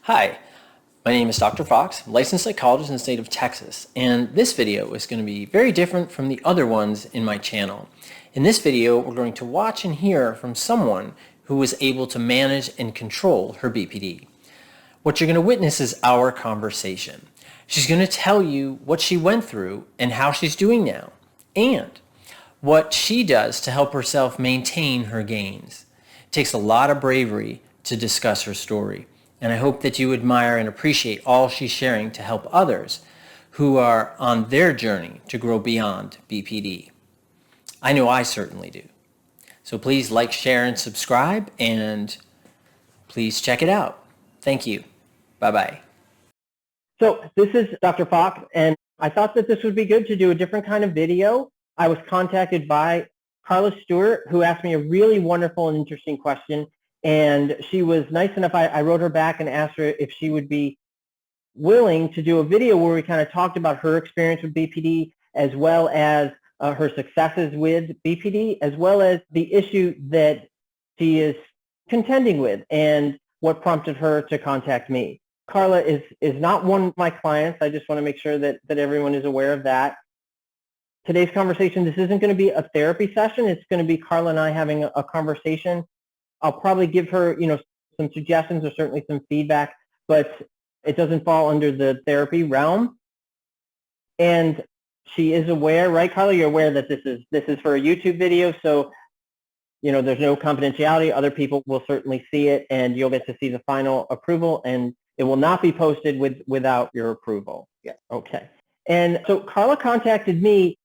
Hi, my name is Dr. Fox, I'm a licensed psychologist in the state of Texas, and this video is going to be very different from the other ones in my channel. In this video, we're going to watch and hear from someone who was able to manage and control her BPD. What you're going to witness is our conversation. She's going to tell you what she went through and how she's doing now, and what she does to help herself maintain her gains. It takes a lot of bravery to discuss her story, and I hope that you admire and appreciate all she's sharing to help others who are on their journey to grow beyond BPD. I know I certainly do. So please like, share, and subscribe, and please check it out. Thank you. Bye-bye. So this is Dr. Fox, and I thought that this would be good to do a different kind of video. I was contacted by Carla Stewart, who asked me a really wonderful and interesting question, and she was nice enough. I wrote her back and asked her if she would be willing to do a video where we kind of talked about her experience with BPD, as well as her successes with BPD, as well as the issue that she is contending with and what prompted her to contact me. Carla is not one of my clients. I just want to make sure that everyone is aware of that. Today's conversation, this isn't going to be a therapy session. It's going to be Carla and I having a conversation. I'll probably give her, some suggestions or certainly some feedback, but it doesn't fall under the therapy realm. And she is aware, right, Carla? You're aware that this is for a YouTube video, so there's no confidentiality. Other people will certainly see it, and you'll get to see the final approval, and it will not be posted without your approval. Yeah. Okay. And so Carla contacted me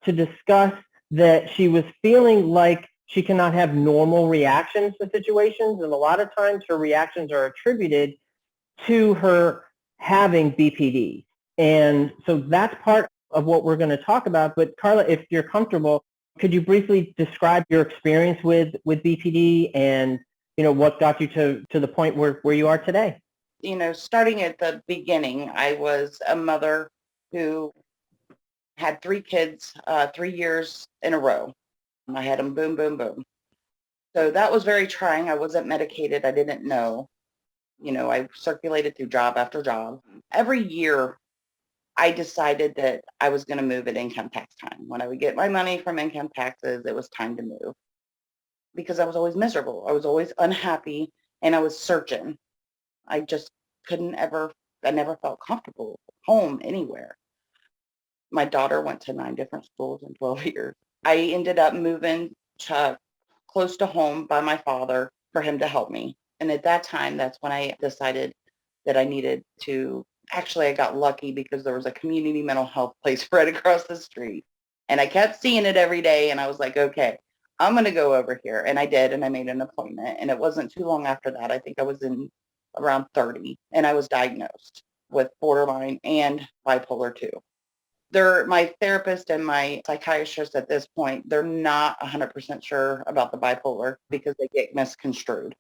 to discuss that she was feeling like she cannot have normal reactions to situations, and a lot of times her reactions are attributed to her having BPD. And so that's part of what we're going to talk about. But Carla, if you're comfortable, could you briefly describe your experience with BPD and what got you to the point where you are today? Starting at the beginning, I was a mother who had 3 kids, 3 years in a row. I had them boom, boom, boom. So that was very trying. I wasn't medicated. I didn't know. I circulated through job after job. Every year, I decided that I was going to move at income tax time. When I would get my money from income taxes, it was time to move because I was always miserable. I was always unhappy, and I was searching. I just I never felt comfortable home anywhere. My daughter went to 9 different schools in 12 years. I ended up moving to close to home by my father for him to help me. And at that time, that's when I decided that I needed to, actually I got lucky because there was a community mental health place right across the street. And I kept seeing it every day, and I was like, okay, I'm going to go over here. And I did, and I made an appointment. And it wasn't too long after that. I think I was in around 30, and I was diagnosed with borderline and bipolar 2. My therapist and my psychiatrist at this point, they're not 100% sure about the bipolar because they get misconstrued.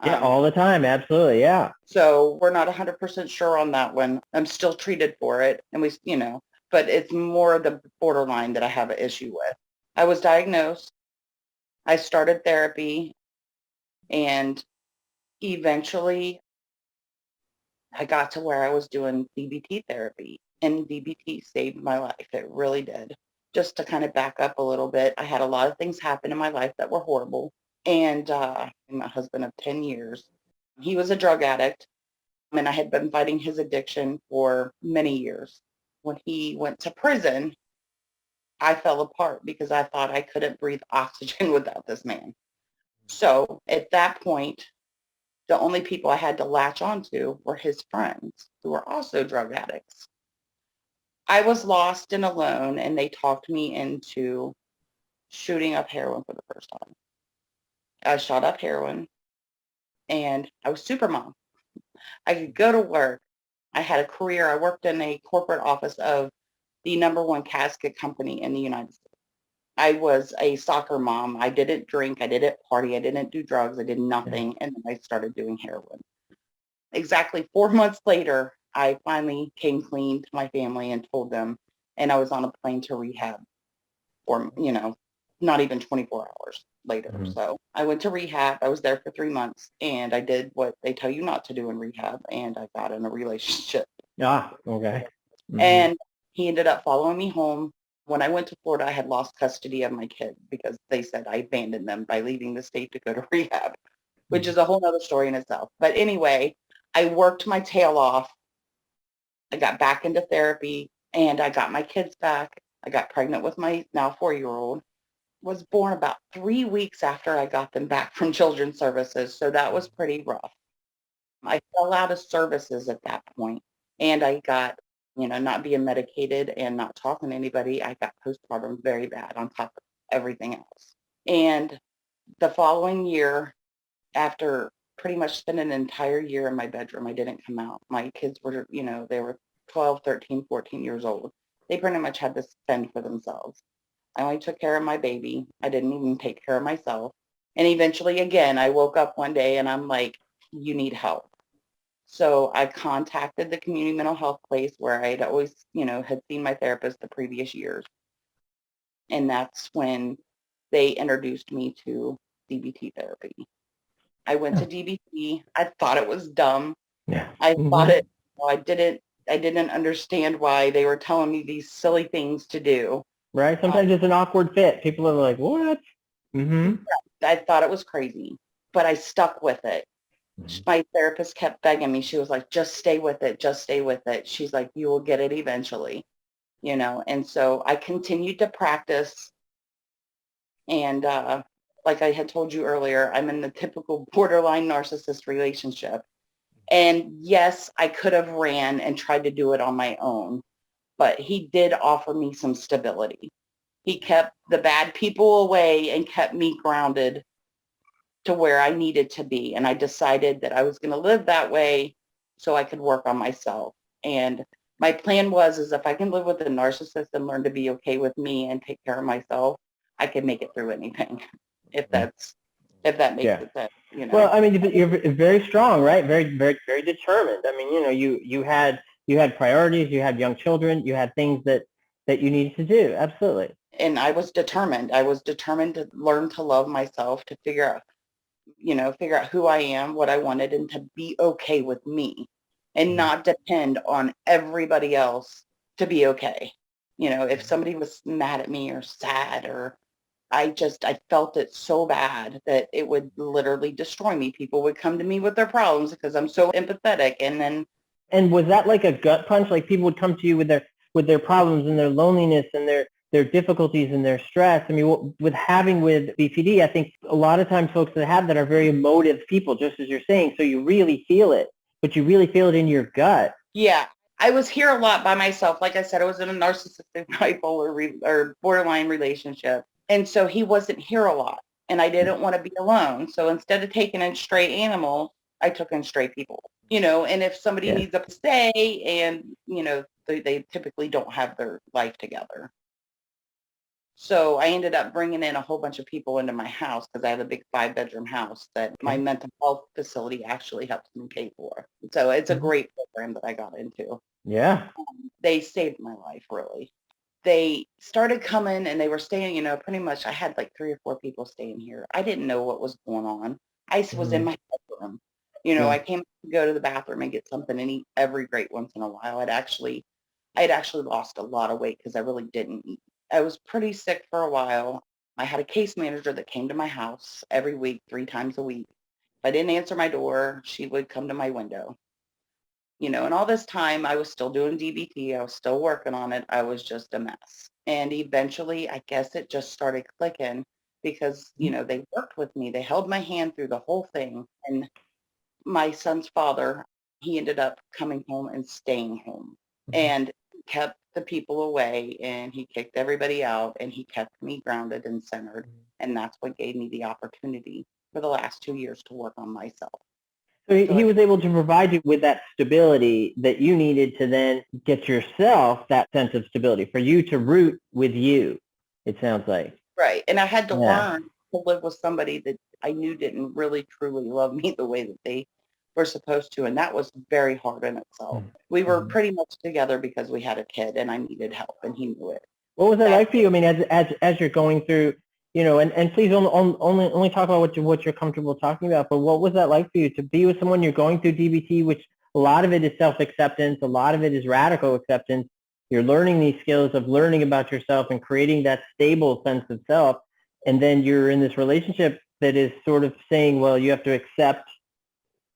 Yeah, all the time. Absolutely. Yeah. So we're not 100% sure on that one. I'm still treated for it. And but it's more the borderline that I have an issue with. I was diagnosed. I started therapy, and eventually I got to where I was doing DBT therapy, and DBT saved my life. It really did. Just to kind of back up a little bit, I had a lot of things happen in my life that were horrible. And my husband of 10 years, he was a drug addict, and I had been fighting his addiction for many years. When he went to prison, I fell apart because I thought I couldn't breathe oxygen without this man. So at that point, the only people I had to latch onto were his friends who were also drug addicts. I was lost and alone, and they talked me into shooting up heroin for the first time. I shot up heroin, and I was super mom. I could go to work. I had a career. I worked in a corporate office of the #1 casket company in the United States. I was a soccer mom. I didn't drink. I didn't party. I didn't do drugs. I did nothing. And then I started doing heroin. Exactly 4 months later, I finally came clean to my family and told them, and I was on a plane to rehab for, not even 24 hours later. Mhm. So I went to rehab. I was there for 3 months, and I did what they tell you not to do in rehab, and I got in a relationship. Okay. And he ended up following me home. When I went to Florida, I had lost custody of my kid because they said I abandoned them by leaving the state to go to rehab, which is a whole other story in itself. But anyway, I worked my tail off. I got back into therapy, and I got my kids back. I got pregnant with my now 4-year-old. Was born about 3 weeks after I got them back from Children's Services, so that was pretty rough. I fell out of services at that point, and I got, not being medicated and not talking to anybody, I got postpartum very bad on top of everything else. And the following year, after pretty much spending an entire year in my bedroom, I didn't come out. My kids were, they were 12, 13, 14 years old. They pretty much had to fend for themselves. I only took care of my baby. I didn't even take care of myself. And eventually, again, I woke up one day and I'm like, you need help. So I contacted the community mental health place where I'd always, had seen my therapist the previous years. And that's when they introduced me to DBT therapy. I went to DBT. I thought it was dumb. Yeah. I thought it, I didn't understand why they were telling me these silly things to do. Right. Sometimes it's an awkward fit. People are like, what? I thought it was crazy, but I stuck with it. My therapist kept begging me. She was like, just stay with it. Just stay with it. She's like, you will get it eventually, And so I continued to practice. And like I had told you earlier, I'm in the typical borderline narcissist relationship. And yes, I could have ran and tried to do it on my own, but he did offer me some stability. He kept the bad people away and kept me grounded to where I needed to be. And I decided that I was going to live that way so I could work on myself. And my plan is if I can live with a narcissist and learn to be okay with me and take care of myself, I can make it through anything. If that makes sense, Well, I mean, you're very strong, right? Very, very, very determined. I mean, you had priorities, you had young children, you had things that you needed to do. Absolutely. And I was determined. I was determined to learn to love myself, to figure out who I am, what I wanted, and to be okay with me and not depend on everybody else to be okay. If somebody was mad at me or sad or I felt it so bad that it would literally destroy me. People would come to me with their problems because I'm so empathetic. And was that like a gut punch? Like people would come to you with their problems and their loneliness and their difficulties and their stress. I mean, with BPD, I think a lot of times folks that have that are very emotive people, just as you're saying. So you really feel it, but you really feel it in your gut. Yeah. I was here a lot by myself. Like I said, I was in a narcissistic bipolar or borderline relationship. And so he wasn't here a lot. And I didn't want to be alone. So instead of taking in stray animals, I took in stray people. And if somebody needs a stay and, they typically don't have their life together. So I ended up bringing in a whole bunch of people into my house because I have a big 5-bedroom house that my mental health facility actually helps me pay for. So it's a great program that I got into. Yeah. They saved my life, really. They started coming and they were staying, pretty much I had like 3 or 4 people staying here. I didn't know what was going on. I was in my bedroom. I came to go to the bathroom and get something and eat every great once in a while. I'd actually lost a lot of weight because I really didn't eat. I was pretty sick for a while. I had a case manager that came to my house every week, 3 times a week. If I didn't answer my door, she would come to my window. And all this time I was still doing DBT. I was still working on it. I was just a mess. And eventually, I guess it just started clicking because, they worked with me. They held my hand through the whole thing. And my son's father, he ended up coming home and staying home and kept the people away and he kicked everybody out and he kept me grounded and centered. And that's what gave me the opportunity for the last 2 years to work on myself. So he was able to provide you with that stability that you needed to then get yourself that sense of stability, for you to root with you, it sounds like. Right. And I had to learn to live with somebody that I knew didn't really truly love me the way that they were supposed to. And that was very hard in itself. We were pretty much together because we had a kid and I needed help and he knew it. What was that like for you? I mean, as you're going through And please only talk about what you're comfortable talking about. But what was that like for you to be with someone you're going through DBT, which a lot of it is self-acceptance, a lot of it is radical acceptance. You're learning these skills of learning about yourself and creating that stable sense of self. And then you're in this relationship that is sort of saying, well, you have to accept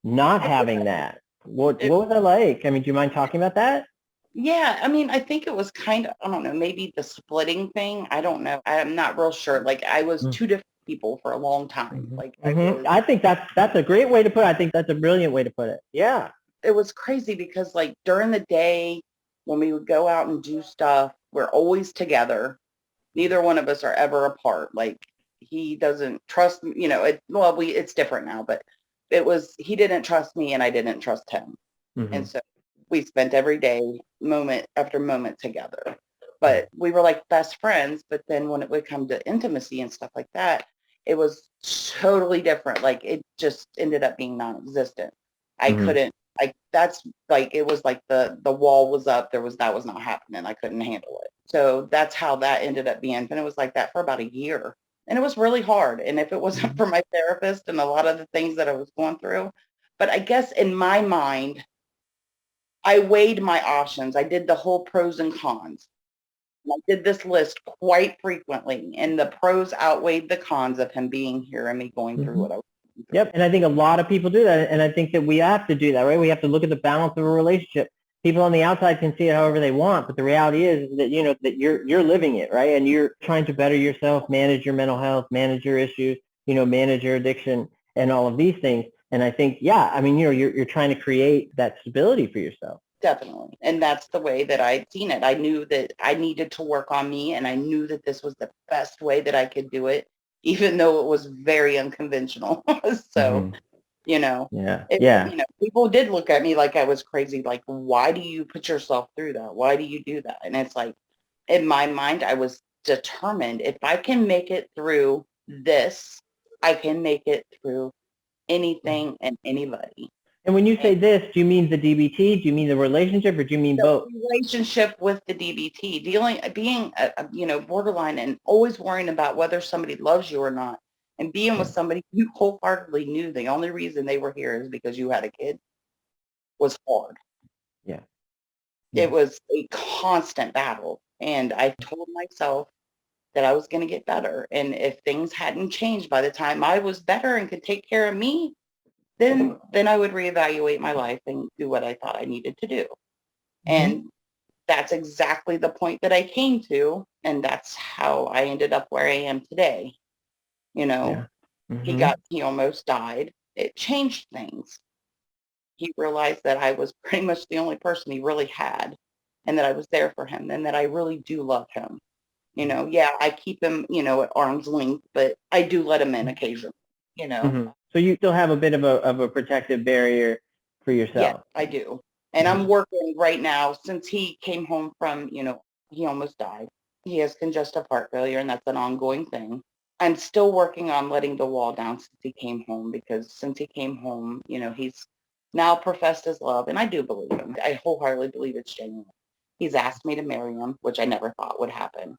not having that. What was that like? I mean, do you mind talking about that? Yeah, I mean, I think it was kind of, I don't know, maybe the splitting thing. I don't know. I'm not real sure. Like I was two different people for a long time. Like I think that's a great way to put it. I think that's a brilliant way to put it. Yeah. It was crazy because like during the day when we would go out and do stuff, we're always together. Neither one of us are ever apart. Like he doesn't trust me, it's different now, but he didn't trust me and I didn't trust him. And so we spent every day, moment after moment together. But we were like best friends. But then when it would come to intimacy and stuff like that, it was totally different. Like it just ended up being non-existent. I couldn't, that's like, it was like the wall was up. That was not happening. I couldn't handle it. So that's how that ended up being. And it was like that for about a year. And it was really hard. And if it wasn't for my therapist and a lot of the things that I was going through, but I guess in my mind, I weighed my options. I did the whole pros and cons. I did this list quite frequently, and the pros outweighed the cons of him being here and me going through what I was going through. Yep, and I think a lot of people do that, and I think that we have to do that, right? We have to look at the balance of a relationship. People on the outside can see it however they want, but the reality is that that you're living it, right? And you're trying to better yourself, manage your mental health, manage your issues, manage your addiction, and all of these things. And I think, yeah, I mean, you're trying to create that stability for yourself. Definitely. And that's the way that I'd seen it. I knew that I needed to work on me, and I knew that this was the best way that I could do it, even though it was very unconventional. So, people did look at me like I was crazy. Like, why do you put yourself through that? Why do you do that? And it's like, in my mind, I was determined, if I can make it through this, I can make it through anything and anybody. And when you say this, do you mean the DBT? Do you mean the relationship, or do you mean both? Relationship with the DBT, being borderline and always worrying about whether somebody loves you or not, and being with somebody you wholeheartedly knew the only reason they were here is because you had a kid, was hard. Yeah. It was a constant battle, and I told myself that I was going to get better, and if things hadn't changed by the time I was better and could take care of me, then I would reevaluate my life and do what I thought I needed to do. And that's exactly the point that I came to. And that's how I ended up where I am today. He almost died. It changed things. He realized that I was pretty much the only person he really had, and that I was there for him, and that I really do love him. I keep him, at arm's length, but I do let him in occasionally, So you still have a bit of a protective barrier for yourself. Yeah, I do. And I'm working right now since he came home from, he almost died. He has congestive heart failure, and that's an ongoing thing. I'm still working on letting the wall down since he came home, because since he came home, he's now professed his love, and I do believe him. I wholeheartedly believe it's genuine. He's asked me to marry him, which I never thought would happen,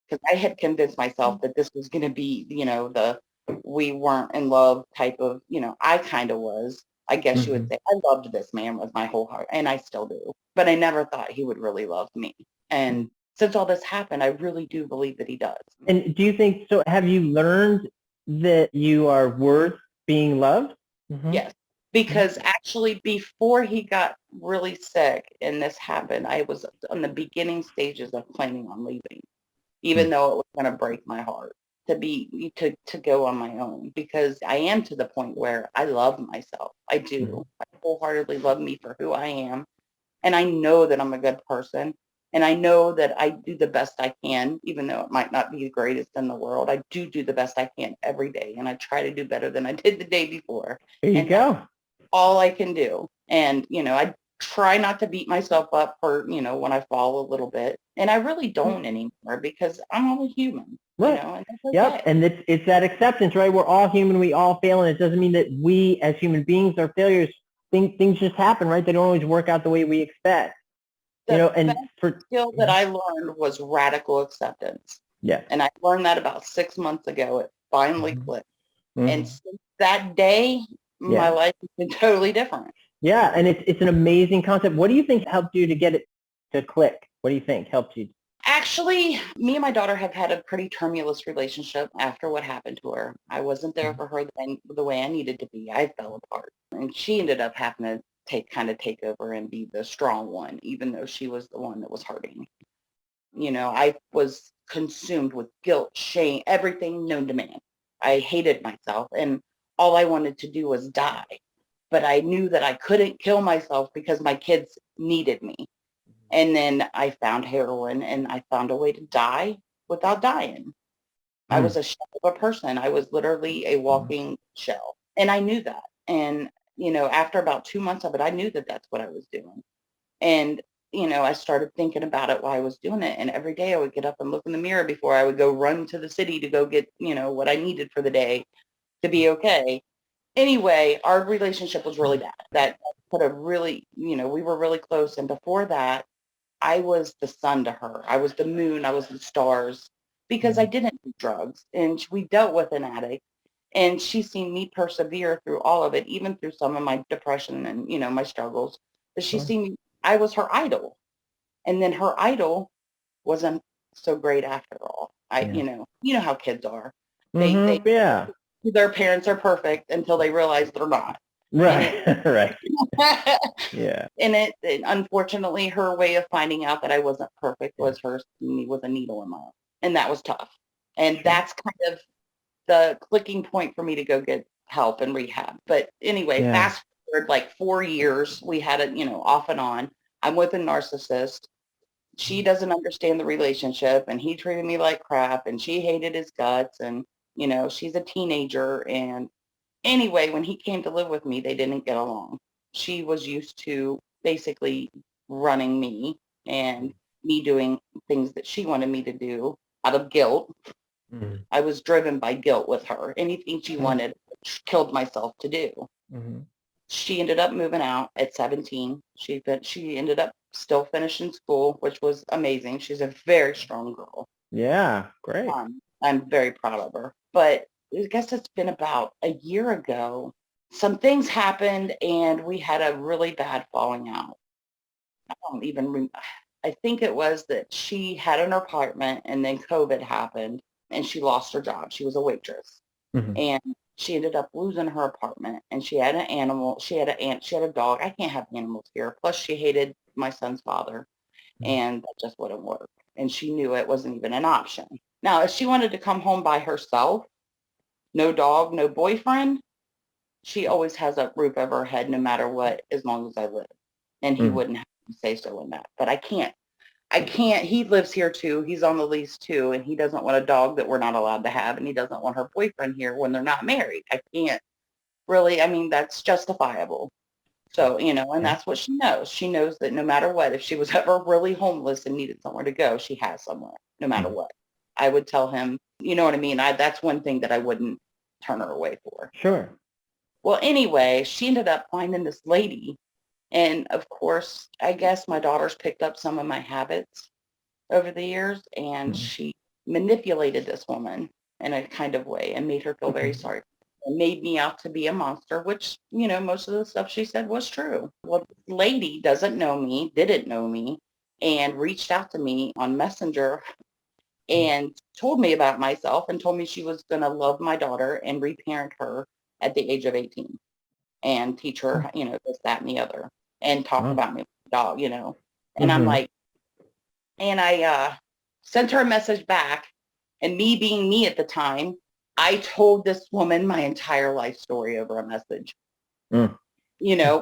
because I had convinced myself that this was going to be, the we weren't in love type of, I kind of was. I guess you would say I loved this man with my whole heart, and I still do. But I never thought he would really love me. And since all this happened, I really do believe that he does. And do you think so? Have you learned that you are worth being loved? Yes, because actually before he got really sick and this happened, I was on the beginning stages of planning on leaving, even though it was going to break my heart to go on my own, because I am to the point where I love myself. I do. I wholeheartedly love me for who I am. And I know that I'm a good person. And I know that I do the best I can, even though it might not be the greatest in the world. I do the best I can every day. And I try to do better than I did the day before. There you go. That's all I can do. And, I try not to beat myself up for, when I fall a little bit. And I really don't anymore, because I'm only human. Right. And that's okay. Yep. And it's that acceptance, right? We're all human. We all fail. And it doesn't mean that we as human beings are failures. Things just happen, right? They don't always work out the way we expect. The skill that I learned was radical acceptance. Yeah. And I learned that about 6 months ago. It finally Mhm. clicked. And Mhm. since that day, my Yeah. life has been totally different. Yeah, and it's an amazing concept. What do you think helped you to get it to click? What do you think helped you? Actually, me and my daughter have had a pretty tumultuous relationship after what happened to her. I wasn't there for her the way I needed to be. I fell apart. And she ended up having to take over and be the strong one, even though she was the one that was hurting. I was consumed with guilt, shame, everything known to man. I hated myself and all I wanted to do was die. But I knew that I couldn't kill myself because my kids needed me. And then I found heroin and I found a way to die without dying. I was Mm. a shell of a person. I was literally a walking shell. And I knew that. And, after about 2 months of it, I knew that that's what I was doing. And, I started thinking about it while I was doing it. And every day I would get up and look in the mirror before I would go run to the city to go get, what I needed for the day to be okay. Anyway, our relationship was really bad. That put a really, we were really close. And before that, I was the sun to her. I was the moon. I was the stars because I didn't do drugs. And we dealt with an addict. And she's seen me persevere through all of it, even through some of my depression and, my struggles. But she's Sure. seen me, I was her idol. And then her idol wasn't so great after all. Yeah. You know how kids are. They Yeah. their parents are perfect until they realize they're not. And Right. Right. Yeah. it unfortunately, her way of finding out that I wasn't perfect Yeah. was her seeing me with a needle in my arm. And that was tough. And Sure. that's kind of the clicking point for me to go get help and rehab. But anyway, Yeah. fast forward like 4 years, we had it, off and on. I'm with a narcissist. She doesn't understand the relationship and he treated me like crap and she hated his guts and, she's a teenager. And anyway, when he came to live with me, they didn't get along. She was used to basically running me and me doing things that she wanted me to do out of guilt. Mm. I was driven by guilt with her. Anything she Sure. wanted, killed myself to do. Mm-hmm. She ended up moving out at 17. She ended up still finishing school, which was amazing. She's a very strong girl. Yeah. Great. I'm very proud of her. But I guess it's been about a year ago. Some things happened and we had a really bad falling out. I don't even I think it was that she had an apartment and then COVID happened and she lost her job. She was a waitress. Mm-hmm. And she ended up losing her apartment and she had an animal. She had a dog. I can't have animals here. Plus she hated my son's father and that just wouldn't work. And she knew it wasn't even an option. Now, if she wanted to come home by herself, no dog, no boyfriend, she always has a roof over her head no matter what, as long as I live. And he Mm. wouldn't have to say so in that. But I can't. He lives here too. He's on the lease too. And he doesn't want a dog that we're not allowed to have. And he doesn't want her boyfriend here when they're not married. I can't really, that's justifiable. So, and Yeah. that's what she knows. She knows that no matter what, if she was ever really homeless and needed somewhere to go, she has somewhere, no matter Mm. what. I would tell him, you know what I mean? That's one thing that I wouldn't turn her away for. Sure. Well, anyway, she ended up finding this lady. And of course, I guess my daughter's picked up some of my habits over the years, and Mm. she manipulated this woman in a kind of way and made her feel very Mm. sorry and made me out to be a monster, which, most of the stuff she said was true. Well, this lady didn't know me, and reached out to me on Messenger and told me about myself and told me she was going to love my daughter and reparent her at the age of 18 and teach Mm. her, this, that, and the other and talk Wow. about me, dog, And I'm Mm-hmm. like, and I sent her a message back. And me being me at the time, I told this woman my entire life story over a message, Mm.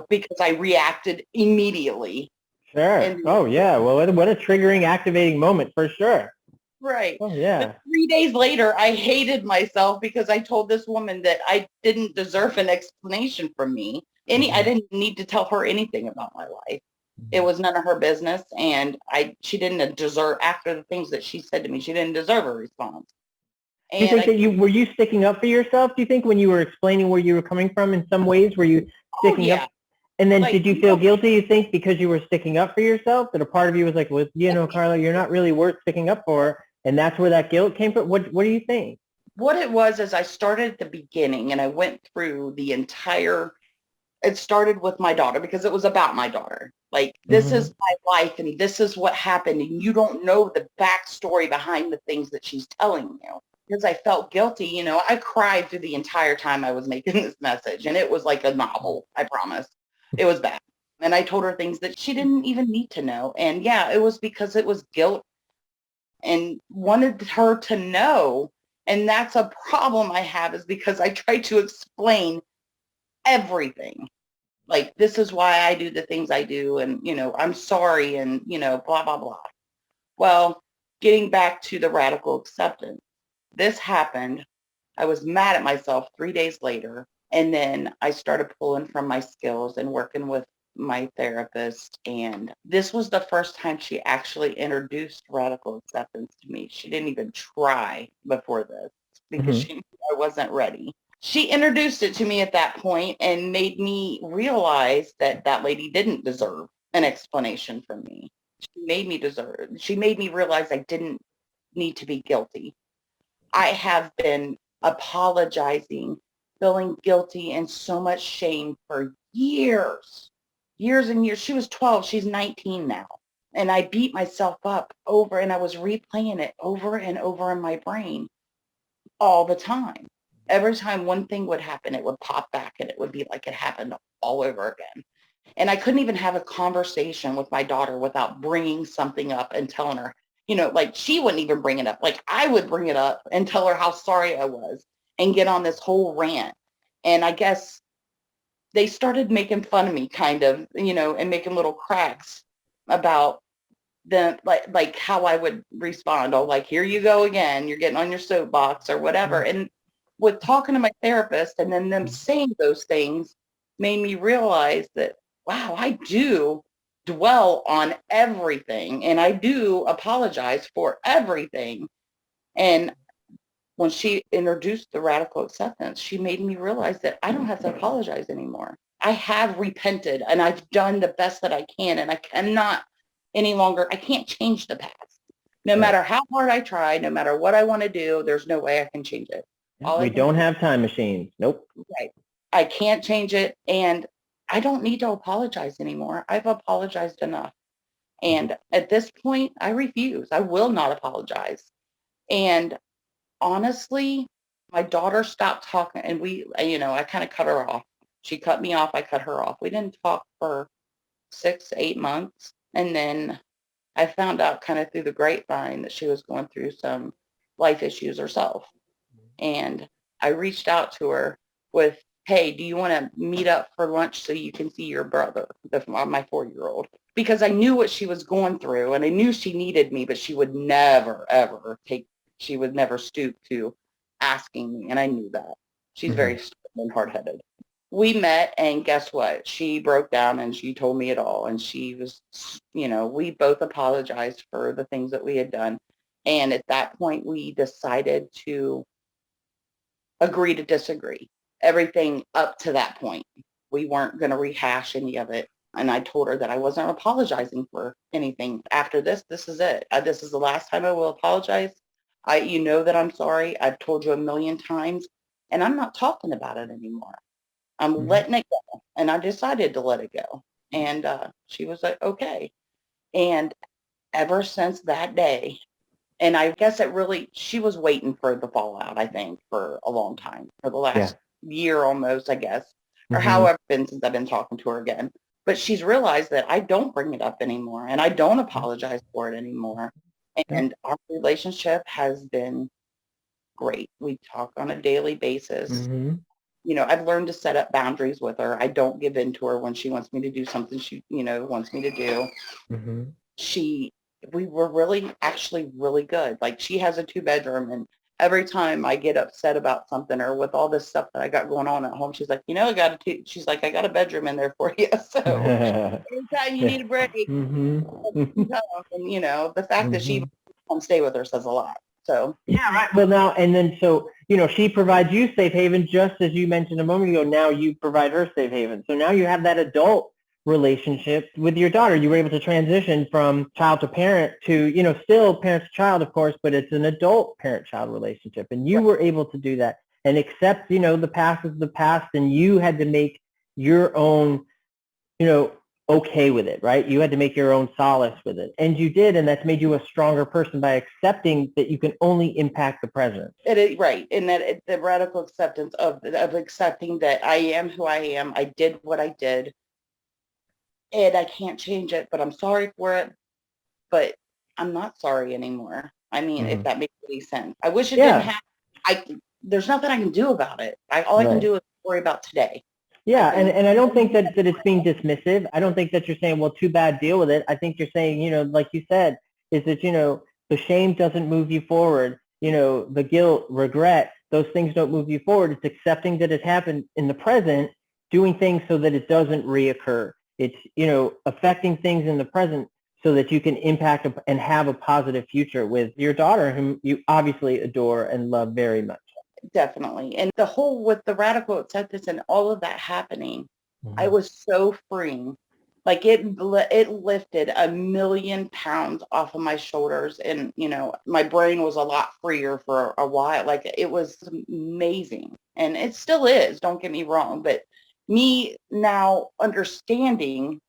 because I reacted immediately. Sure. And Oh, yeah. Well, what a triggering, activating moment for sure. right. Oh, But yeah. 3 days later, I hated myself because I told this woman that I didn't deserve an explanation from me. I Mm-hmm. didn't need to tell her anything about my life. It was none of her business, and she didn't deserve, after the things that she said to me, she didn't deserve a response. Do you And think I, that were you sticking up for yourself? Do you think when you were explaining where you were coming from in some ways, were you oh sticking yeah, up? And then like did you feel guilty, you think, because you were sticking up for yourself? That a part of you was like, well, Carla, you're not really worth sticking up for. And that's where that guilt came from? What do you think? What it was is I started at the beginning and I went through the entire, it started with my daughter because it was about my daughter. Like, this is my life and this is what happened. And you don't know the backstory behind the things that she's telling you. Because I felt guilty, you know, I cried through the entire time I was making this message. And it was like a novel, I promise. It was bad. And I told her things that she didn't even need to know. And yeah, it was because it was guilt and wanted her to know. And that's a problem I have, is because I try to explain everything. Like, this is why I do the things I do. And, you know, I'm sorry. And, you know, blah, blah, blah. Well, getting back to the radical acceptance, this happened. I was mad at myself 3 days later. And then I started pulling from my skills and working with my therapist. And this was the first time she actually introduced radical acceptance to me. She didn't even try before this because she knew I wasn't ready. She introduced it to me at that point and made me realize that that lady didn't deserve an explanation from me. She made me realize I didn't need to be guilty. I have been apologizing, feeling guilty and so much shame for years and years. She was 12. She's 19 now. And I beat myself up over, and I was replaying it over and over in my brain all the time. Every time one thing would happen, it would pop back and it would be like it happened all over again. And I couldn't even have a conversation with my daughter without bringing something up and telling her, you know, like, she wouldn't even bring it up. Like, I would bring it up and tell her how sorry I was and get on this whole rant. And I guess they started making fun of me, kind of, you know, and making little cracks about the, like how I would respond. Oh, like, here you go again, you're getting on your soapbox or whatever. And with talking to my therapist and then them saying those things made me realize that, wow, I do dwell on everything and I do apologize for everything. And when she introduced the radical acceptance, she made me realize that I don't have to apologize anymore. I have repented and I've done the best that I can, and I cannot any longer, I can't change the past. No matter how hard I try, no matter what I want to do, there's no way I can change it. We don't have time machines. Nope. Right. I can't change it, and I don't need to apologize anymore. I've apologized enough. And at this point, I refuse. I will not apologize. And honestly, my daughter stopped talking, and you know, I kind of cut her off. She cut me off. I cut her off. We didn't talk for 6, 8 months. And then I found out kind of through the grapevine that she was going through some life issues herself. And I reached out to her with, hey, do you want to meet up for lunch so you can see your brother, my 4-year-old? Because I knew what she was going through and I knew she needed me, but she would never, ever she would never stoop to asking me. And I knew that. She's very stubborn and hard-headed. We met, and guess what? She broke down and she told me it all. And she was, you know, we both apologized for the things that we had done. And at that point, we decided to agree to disagree. Everything up to that point, we weren't going to rehash any of it. And I told her that I wasn't apologizing for anything. After this, this is it. This is the last time I will apologize. You know that I'm sorry. I've told you a million times, and I'm not talking about it anymore. I'm letting it go. And I decided to let it go. And she was like, okay. And ever since that day, and I guess she was waiting for the fallout, I think, for a long time, for the last year almost, I guess, or however since I've been talking to her again. But she's realized that I don't bring it up anymore and I don't apologize for it anymore. And our relationship has been great. We talk on a daily basis. You know, I've learned to set up boundaries with her. I don't give in to her when she wants me to do something she, you know, wants me to do. We were actually really good. Like, she has a 2-bedroom, and every time I get upset about something or with all this stuff that I got going on at home, she's like, you know, she's like, I got a bedroom in there for you. So anytime you need a break, and, you know, the fact that she come stay with her says a lot. So yeah, right. Well, now and then, so you know, she provides you safe haven, just as you mentioned a moment ago. Now you provide her safe haven. So now you have that adult relationship with your daughter. You were able to transition from child to parent to, still parent to child, of course, but it's an adult parent-child relationship. And you were able to do that and accept, the past is the past, and you had to make your own, okay with it, right? You had to make your own solace with it. And you did, and that's made you a stronger person by accepting that you can only impact the present. Right. And that the radical acceptance of accepting that I am who I am. I did what I did. And I can't change it, but I'm sorry for it. But I'm not sorry anymore. I mean, if that makes any sense. I wish it didn't happen. There's nothing I can do about it. All I can do is worry about today. Yeah, and I don't think that it's being dismissive. I don't think that you're saying, well, too bad, deal with it. I think you're saying, like you said, is that, the shame doesn't move you forward. The guilt, regret, those things don't move you forward. It's accepting that it happened in the present, doing things so that it doesn't reoccur. It's, affecting things in the present so that you can impact and have a positive future with your daughter, whom you obviously adore and love very much. Definitely. And the whole with the radical acceptance and all of that happening, I was so freeing. Like it lifted 1,000,000 pounds off of my shoulders. And, my brain was a lot freer for a while. Like it was amazing. And it still is, don't get me wrong. But me now understanding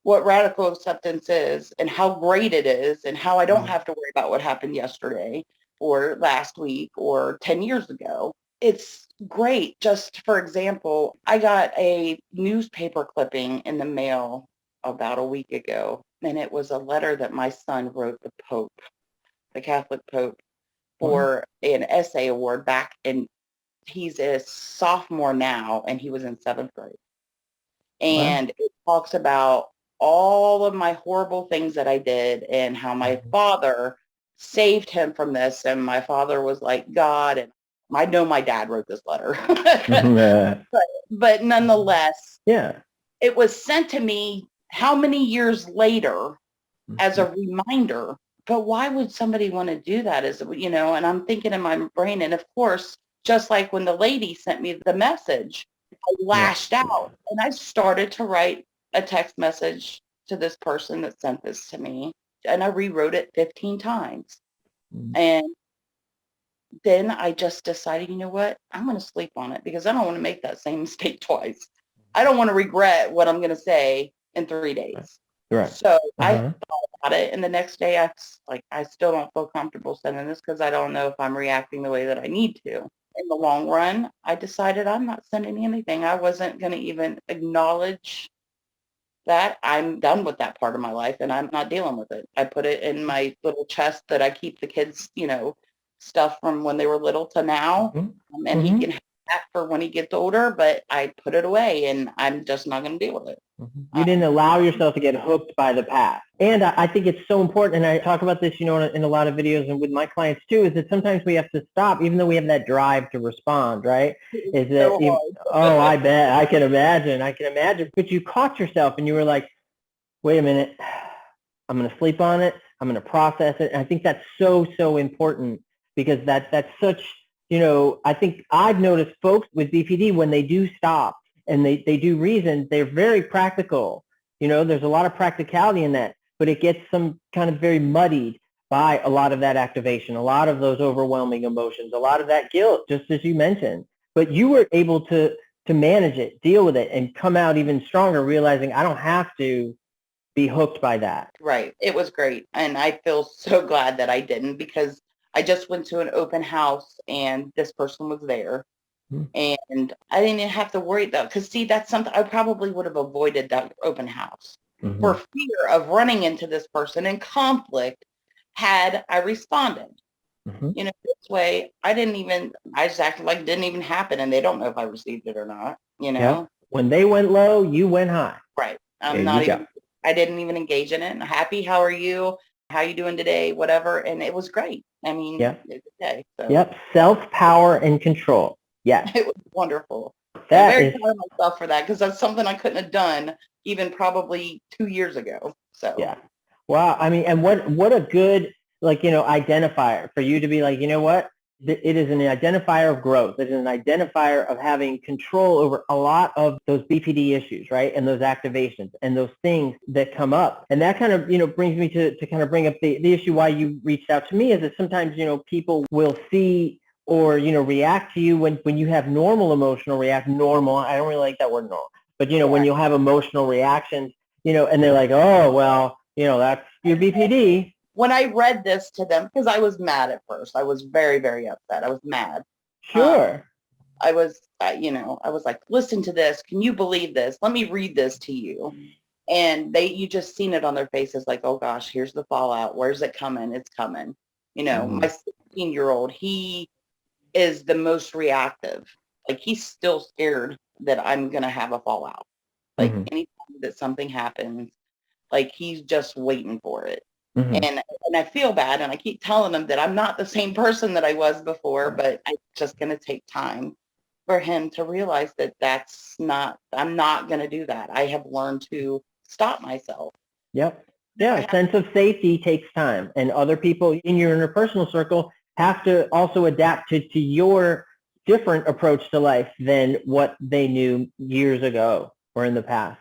what radical acceptance is and how great it is and how I don't have to worry about what happened yesterday or last week or 10 years ago. It's great. Just for example, I got a newspaper clipping in the mail about a week ago, and it was a letter that my son wrote the Pope, the Catholic Pope, for an essay award back in, he's a sophomore now, and he was in 7th grade. And it talks about all of my horrible things that I did and how my father saved him from this. And my father was like God. And I know my dad wrote this letter. but nonetheless, it was sent to me how many years later as a reminder. But why would somebody want to do that? And I'm thinking in my brain. And of course, just like when the lady sent me the message, I lashed out and I started to write a text message to this person that sent this to me. And I rewrote it 15 times. And then I just decided, you know what? I'm going to sleep on it because I don't want to make that same mistake twice. I don't want to regret what I'm going to say in 3 days. So I thought about it. And the next day I still don't feel comfortable sending this because I don't know if I'm reacting the way that I need to. In the long run, I decided I'm not sending anything. I wasn't going to even acknowledge that. I'm done with that part of my life and I'm not dealing with it. I put it in my little chest that I keep the kids, stuff from when they were little to now. And he can have that for when he gets older, but I put it away and I'm just not going to deal with it. You didn't allow yourself to get hooked by the past. And I think it's so important, and I talk about this, in a lot of videos and with my clients too, is that sometimes we have to stop, even though we have that drive to respond, right? Is that, I bet, I can imagine. But you caught yourself and you were like, wait a minute, I'm going to sleep on it. I'm going to process it. And I think that's so, so important because that's such, I think I've noticed folks with BPD, when they do stop, and they do reason, they're very practical. There's a lot of practicality in that, but it gets some kind of very muddied by a lot of that activation, a lot of those overwhelming emotions, a lot of that guilt, just as you mentioned. But you were able to manage it, deal with it, and come out even stronger, realizing I don't have to be hooked by that. Right. It was great. And I feel so glad that I didn't because I just went to an open house and this person was there. And I didn't even have to worry though, because see, that's something I probably would have avoided that open house for fear of running into this person in conflict had I responded. This way I just acted like it didn't even happen and they don't know if I received it or not, When they went low, you went high. Right. I didn't even engage in it. Happy, how are you? How you doing today? Whatever. And it was great. I mean, it was okay. So. Self-power and control. Yeah. It was wonderful. I'm very proud of myself for that because that's something I couldn't have done even probably 2 years ago. So yeah. Wow. I mean, and what a good identifier for you to be like, you know what? it is an identifier of growth. It is an identifier of having control over a lot of those BPD issues, right? And those activations and those things that come up. And that kind of, brings me to kind of bring up the issue why you reached out to me is that sometimes, people will see or, react to you when you have normal emotional normal. I don't really like that word normal, but, when you'll have emotional reactions, and they're like, oh, well, that's your BPD. When I read this to them, because I was mad at first, I was very, very upset. I was mad. Sure. I was, I was like, listen to this. Can you believe this? Let me read this to you. And you just seen it on their faces like, oh gosh, here's the fallout. Where's it coming? It's coming. My 16-year-old, he is the most reactive. Like he's still scared that I'm going to have a fallout. Like anytime that something happens, like he's just waiting for it. And I feel bad, and I keep telling him that I'm not the same person that I was before, but it's just going to take time for him to realize that I'm not going to do that. I have learned to stop myself. Yep. Yeah, a sense of safety takes time, and other people in your interpersonal circle have to also adapt to your different approach to life than what they knew years ago or in the past.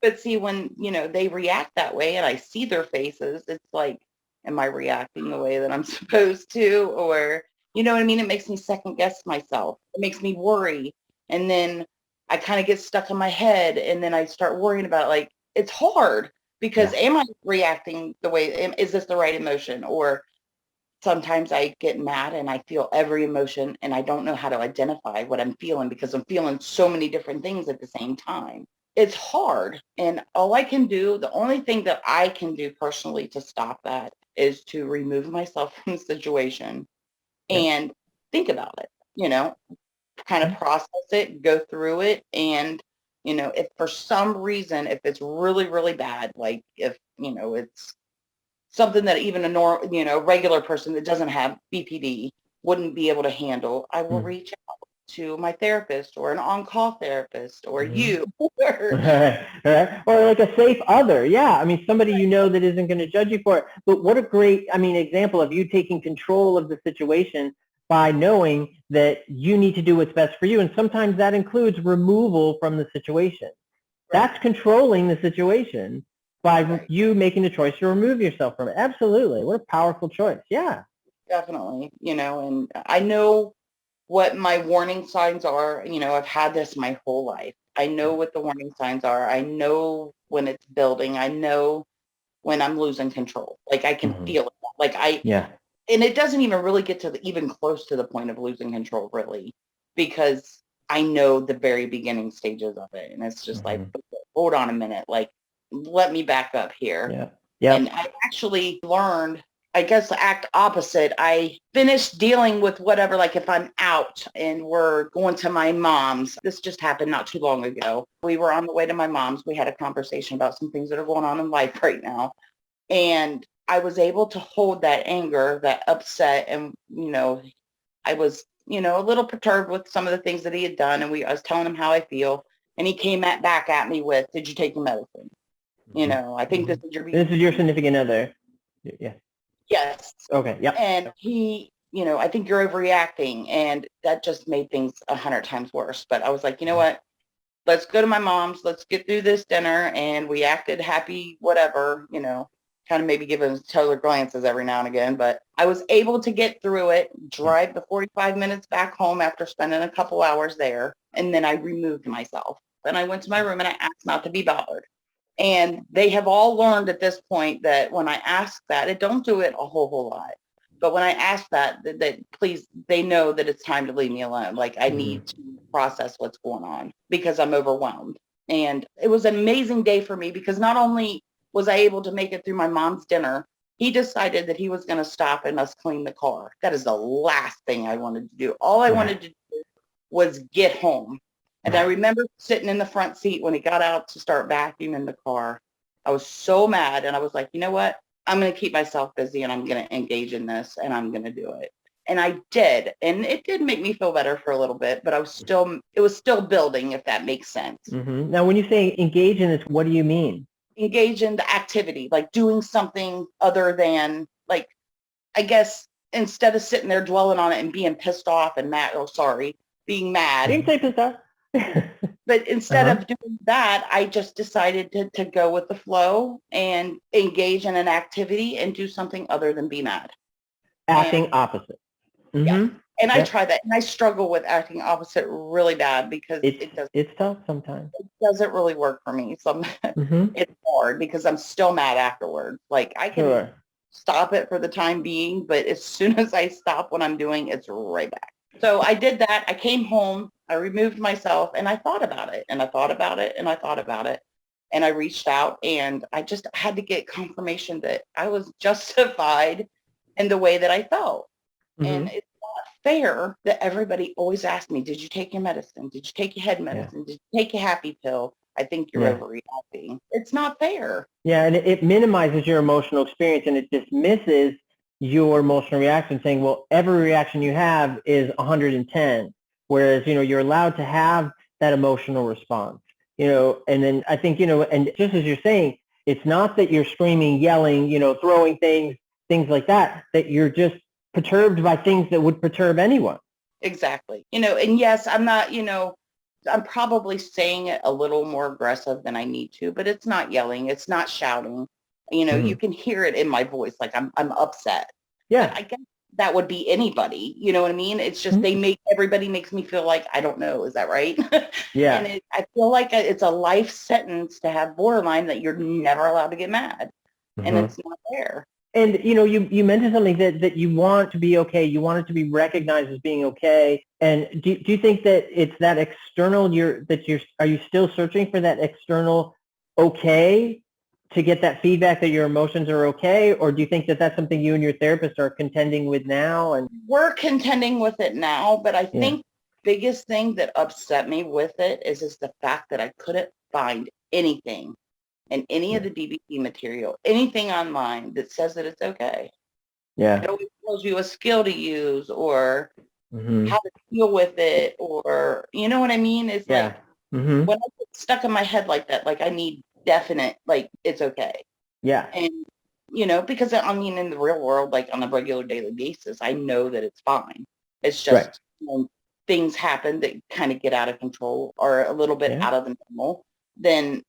But see, when, they react that way and I see their faces, it's like, am I reacting the way that I'm supposed to? Or, you know what I mean? It makes me second guess myself. It makes me worry. And then I kind of get stuck in my head, and then I start worrying about like, it's hard because am I reacting the way, is this the right emotion? Or sometimes I get mad and I feel every emotion and I don't know how to identify what I'm feeling because I'm feeling so many different things at the same time. It's hard. And the only thing that I can do personally to stop that is to remove myself from the situation and think about it, kind of process it, go through it. And, if for some reason, if it's really, really bad, like if, it's something that even a regular person that doesn't have BPD wouldn't be able to handle, I will reach out to my therapist or an on-call therapist or you. Right. Or like a safe other. Yeah. I mean, somebody that isn't going to judge you for it. But what a great, example of you taking control of the situation by knowing that you need to do what's best for you. And sometimes that includes removal from the situation. That's controlling the situation by you making the choice to remove yourself from it. Absolutely. What a powerful choice. Yeah. Definitely. And I know what my warning signs are. I've had this my whole life. I know what the warning signs are. I know when it's building. I know when I'm losing control. Like I can feel it. Like and it doesn't even really get to even close to the point of losing control really, because I know the very beginning stages of it. And it's just like, hold on a minute. Like, let me back up here. Yeah. And I actually learned, I guess, to act opposite. I finished dealing with whatever, like if I'm out and we're going to my mom's. This just happened not too long ago. We were on the way to my mom's. We had a conversation about some things that are going on in life right now. And I was able to hold that anger, that upset. And, I was, a little perturbed with some of the things that he had done. And I was telling him how I feel. And he came back at me with, did you take your medicine? I think this is your significant other. Yeah. Yes. Okay. Yep. And he, I think you're overreacting. And that just made things 100 times worse. But I was like, you know what? Let's go to my mom's. Let's get through this dinner. And we acted happy, whatever, kind of maybe giving total glances every now and again. But I was able to get through it, drive the 45 minutes back home after spending a couple hours there. And then I removed myself. Then I went to my room and I asked not to be bothered. And they have all learned at this point that when I ask that, it don't do it a whole lot. But when I ask that please, they know that it's time to leave me alone. Like I need to process what's going on because I'm overwhelmed. And it was an amazing day for me because not only was I able to make it through my mom's dinner, he decided that he was going to stop and us clean the car. That is the last thing I wanted to do. All I wanted to do was get home. And I remember sitting in the front seat when he got out to start vacuuming the car. I was so mad. And I was like, you know what? I'm going to keep myself busy and I'm going to engage in this and I'm going to do it. And I did. And it did make me feel better for a little bit, but it was still building, if that makes sense. Now, when you say engage in this, what do you mean? Engage in the activity, like doing something other than, like, I guess instead of sitting there dwelling on it and being pissed off and mad, being mad. You can say pissed off. But instead of doing that, I just decided to go with the flow and engage in an activity and do something other than be mad. Acting opposite. Mm-hmm. Yeah. And I try that. And I struggle with acting opposite really bad because it's tough sometimes. It doesn't really work for me. So it's hard because I'm still mad afterwards. Like I can stop it for the time being, but as soon as I stop what I'm doing, it's right back. So I did that. I came home, I removed myself, and I thought about it, and I thought about it, and I thought about it. And I reached out, and I just had to get confirmation that I was justified in the way that I felt. And it's not fair that everybody always asks me, did you take your medicine? Did you take your head medicine? Did you take your happy pill? I think you're overreacting. It's not fair. Yeah, and it minimizes your emotional experience, and it dismisses your emotional reaction, saying, well, every reaction you have is 110, whereas, you're allowed to have that emotional response, and then I think, and just as you're saying, it's not that you're screaming, yelling, throwing things like that you're just perturbed by things that would perturb anyone. Exactly. And yes, I'm not, I'm probably saying it a little more aggressive than I need to, but it's not yelling. It's not shouting. You can hear it in my voice. Like I'm upset. Yeah. But I guess that would be anybody. You know what I mean? It's just everybody makes me feel like, I don't know. Is that right? Yeah. And I feel like it's a life sentence to have borderline that you're never allowed to get mad. And it's not fair. And, you mentioned something that you want to be okay. You want it to be recognized as being okay. And do you think that it's that external, are you still searching for that external okay to get that feedback that your emotions are okay? Or do you think that that's something you and your therapist are contending with now? And we're contending with it now, but I think the biggest thing that upset me with it is the fact that I couldn't find anything in any of the DBT material, anything online that says that it's okay. Yeah. It always tells you a skill to use or how to deal with it, or you know what I mean? It's like when I get stuck in my head like that, like I need definite, like it's okay. Yeah. And because I mean, in the real world, like on a regular daily basis, I know that it's fine. It's just when things happen that kind of get out of control or a little bit out of the normal, then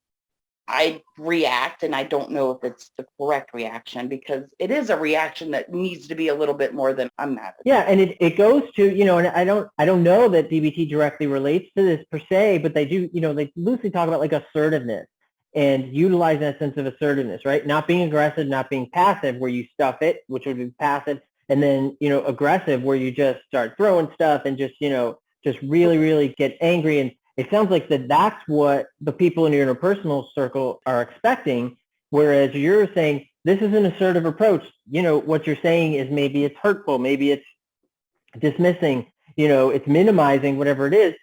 I react, and I don't know if it's the correct reaction because it is a reaction that needs to be a little bit more than I'm mad. Yeah, and it goes to, and I don't know that DBT directly relates to this per se, but they do, they loosely talk about like assertiveness and utilize that sense of assertiveness, right? Not being aggressive, not being passive where you stuff it, which would be passive, and then, aggressive where you just start throwing stuff and just, just really, really get angry. And it sounds like that's what the people in your interpersonal circle are expecting, whereas you're saying this is an assertive approach. What you're saying is maybe it's hurtful, maybe it's dismissing, it's minimizing, whatever it is,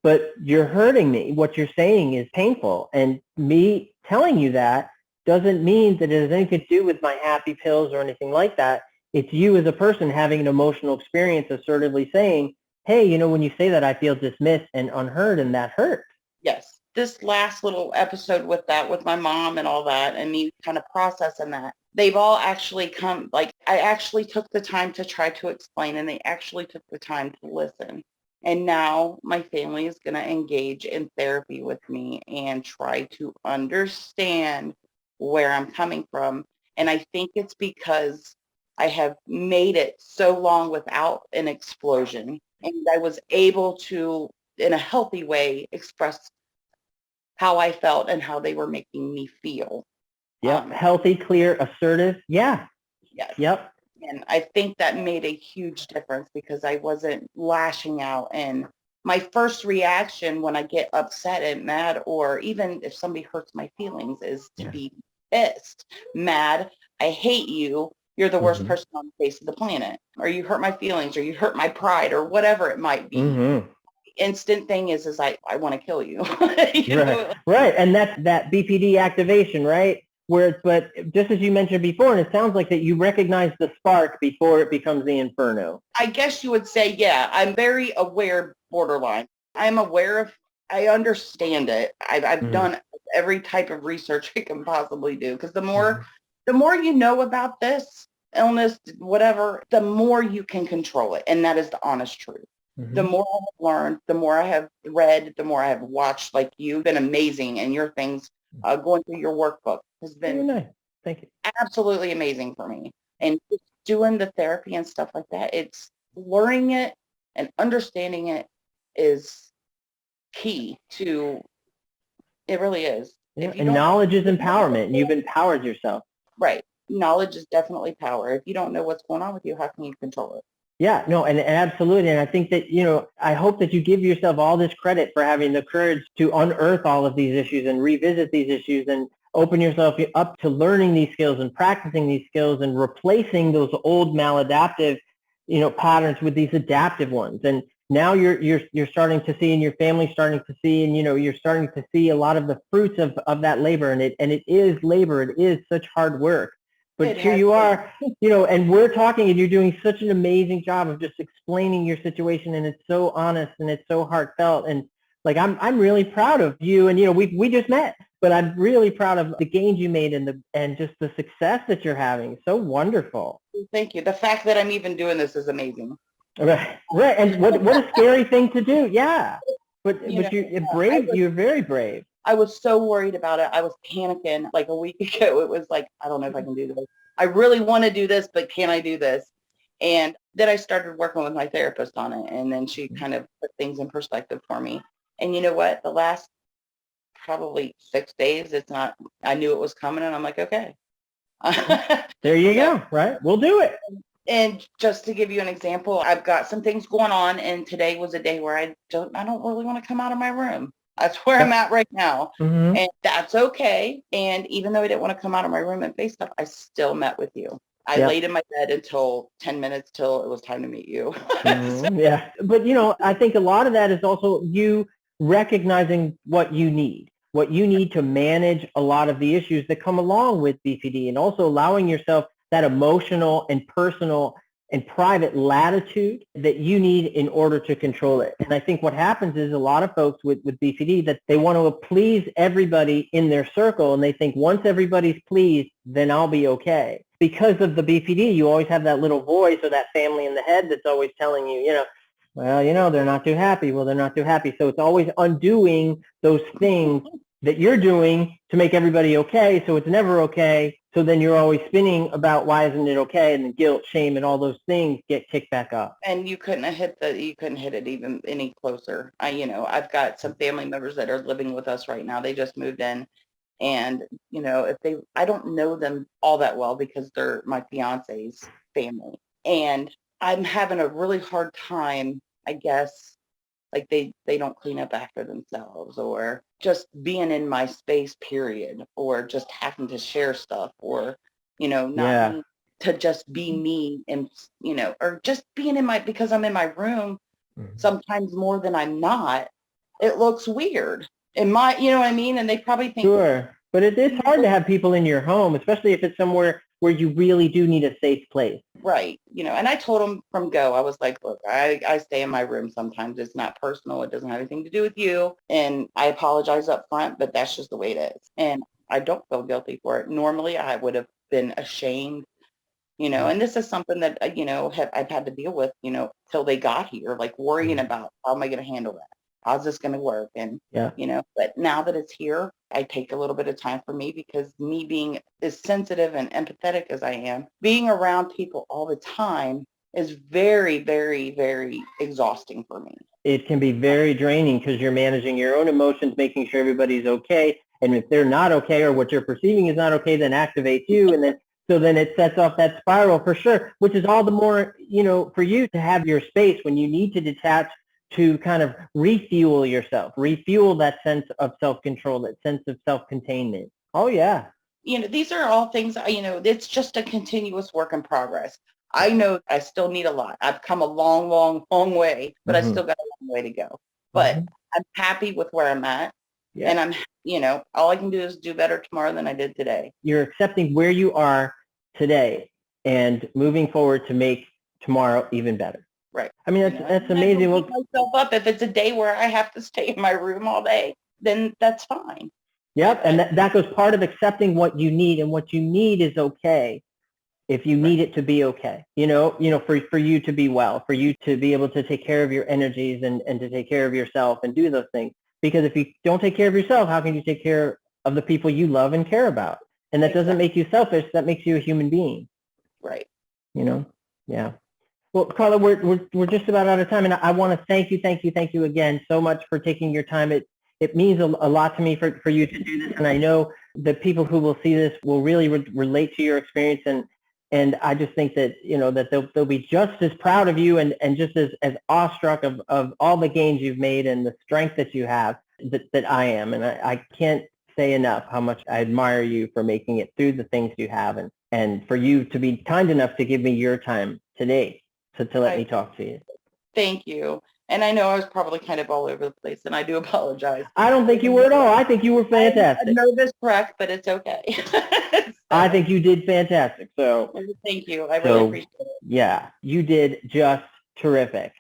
but you're hurting me. What you're saying is painful. And me telling you that doesn't mean that it has anything to do with my happy pills or anything like that. It's you as a person having an emotional experience assertively saying, hey, when you say that, I feel dismissed and unheard, and that hurt. Yes. This last little episode with my mom and all that, and me kind of processing that, they've all actually come, like, I actually took the time to try to explain, and they actually took the time to listen. And now my family is going to engage in therapy with me and try to understand where I'm coming from. And I think it's because I have made it so long without an explosion. And I was able to, in a healthy way, express how I felt and how they were making me feel. Yep. Healthy, clear, assertive. Yeah. Yes. Yep. And I think that made a huge difference because I wasn't lashing out. And my first reaction when I get upset and mad, or even if somebody hurts my feelings, is to be pissed, mad. I hate you. You're the worst person on the face of the planet. Or you hurt my feelings, or you hurt my pride, or whatever it might be. The instant thing is I want to kill you. Right. And that's that BPD activation, right? But just as you mentioned before, and it sounds like that you recognize the spark before it becomes the inferno. I guess you would say, yeah, I'm very aware borderline. I'm aware of, I understand it. I've done every type of research I can possibly do, because the more you know about this, illness, whatever, the more you can control it. And that is the honest truth. The more I have learned, the more I have read, the more I have watched. Like, you've been amazing, and your things going through your workbook has been nice. Thank you. Absolutely amazing for me. And just doing the therapy and stuff like that, it's learning it and understanding it is key to it. Really is. Yeah. If you And don't knowledge is empowerment, and you've empowered yourself. right, knowledge is definitely power. If you don't know what's going on with you, how can you control it? Yeah, no, and absolutely. And I think that, I hope that you give yourself all this credit for having the courage to unearth all of these issues and revisit these issues and open yourself up to learning these skills and practicing these skills and replacing those old maladaptive, patterns with these adaptive ones. And now you're starting to see, and your family's starting to see, and, you're starting to see a lot of the fruits of that labor. And it is labor. It is such hard work. But here you are, and we're talking, and you're doing such an amazing job of just explaining your situation, and it's so honest and it's so heartfelt. And like, I'm really proud of you. And we just met, but I'm really proud of the gains you made and just the success that you're having. So wonderful. Thank you. The fact that I'm even doing this is amazing. Right. And what a scary thing to do. Yeah. But you're brave. You're very brave. I was so worried about it. I was panicking like a week ago. It was like, I don't know if I can do this. I really want to do this, but can I do this? And then I started working with my therapist on it. And then she kind of put things in perspective for me. And you know what? The last probably 6 days, I knew it was coming, and I'm like, okay. There you go. Right. We'll do it. And just to give you an example, I've got some things going on, and today was a day where I don't really want to come out of my room. That's where I'm at right now. And that's okay. And even though I didn't want to come out of my room and face stuff, I still met with you. I laid in my bed until 10 minutes till it was time to meet you. Yeah. But, I think a lot of that is also you recognizing what you need to manage a lot of the issues that come along with BPD, and also allowing yourself that emotional and personal and private latitude that you need in order to control it. And I think what happens is a lot of folks with BPD, that they want to please everybody in their circle, and they think once everybody's pleased, then I'll be okay. Because of the BPD, you always have that little voice or that family in the head that's always telling you, well, they're not too happy. Well, they're not too happy. So it's always undoing those things that you're doing to make everybody okay. So it's never okay. So then you're always spinning about why isn't it okay, and the guilt, shame, and all those things get kicked back up. And you couldn't hit it even any closer. I've got some family members that are living with us right now. They just moved in, and I don't know them all that well because they're my fiance's family, and I'm having a really hard time, I guess. Like they don't clean up after themselves, or just being in my space, period, or just having to share stuff, or, not to just be me, and, or just being because I'm in my room sometimes more than I'm not, it looks weird in my, you know what I mean? And they probably think. Sure. But it's hard to have people in your home, especially if it's somewhere where you really do need a safe place. Right. And I told them from go, I was like, look, I stay in my room sometimes. It's not personal. It doesn't have anything to do with you. And I apologize up front, but that's just the way it is. And I don't feel guilty for it. Normally, I would have been ashamed, and this is something that, I've had to deal with, till they got here, like worrying about how am I going to handle that? How's this going to work? And, but now that it's here, I take a little bit of time for me, because me being as sensitive and empathetic as I am, being around people all the time is very, very, very exhausting for me. It can be very draining because you're managing your own emotions, making sure everybody's okay. And if they're not okay, or what you're perceiving is not okay, then activates you. And then it sets off that spiral for sure, which is all the more, for you to have your space when you need to detach, to kind of refuel yourself, refuel that sense of self-control, that sense of self-containment. Oh, yeah. These are all things, it's just a continuous work in progress. I know I still need a lot. I've come a long, long, long way, but I still got a long way to go. But I'm happy with where I'm at. Yeah. And I'm, all I can do is do better tomorrow than I did today. You're accepting where you are today and moving forward to make tomorrow even better. Right. I mean, that's amazing. I pick myself up. If it's a day where I have to stay in my room all day, then that's fine. Yep. And that goes part of accepting what you need, and what you need is okay. if you need it to be okay, for you to be well, for you to be able to take care of your energies and to take care of yourself and do those things. Because if you don't take care of yourself, how can you take care of the people you love and care about? And that doesn't make you selfish. That makes you a human being. Right. Yeah. Well, Carla, we're just about out of time, and I want to thank you again so much for taking your time. It means a lot to me for you to do this, and I know the people who will see this will really relate to your experience, and I just think that that they'll be just as proud of you and just as awestruck of all the gains you've made and the strength that you have that I am, and I can't say enough how much I admire you for making it through the things you have, and for you to be kind enough to give me your time today to let me talk to you. Thank you. And I know I was probably kind of all over the place, and I do apologize. I don't think you were at all. I think you were fantastic. I'm a nervous wreck, but it's okay. So, I think you did fantastic. So thank you. I really appreciate it. Yeah, you did just terrific.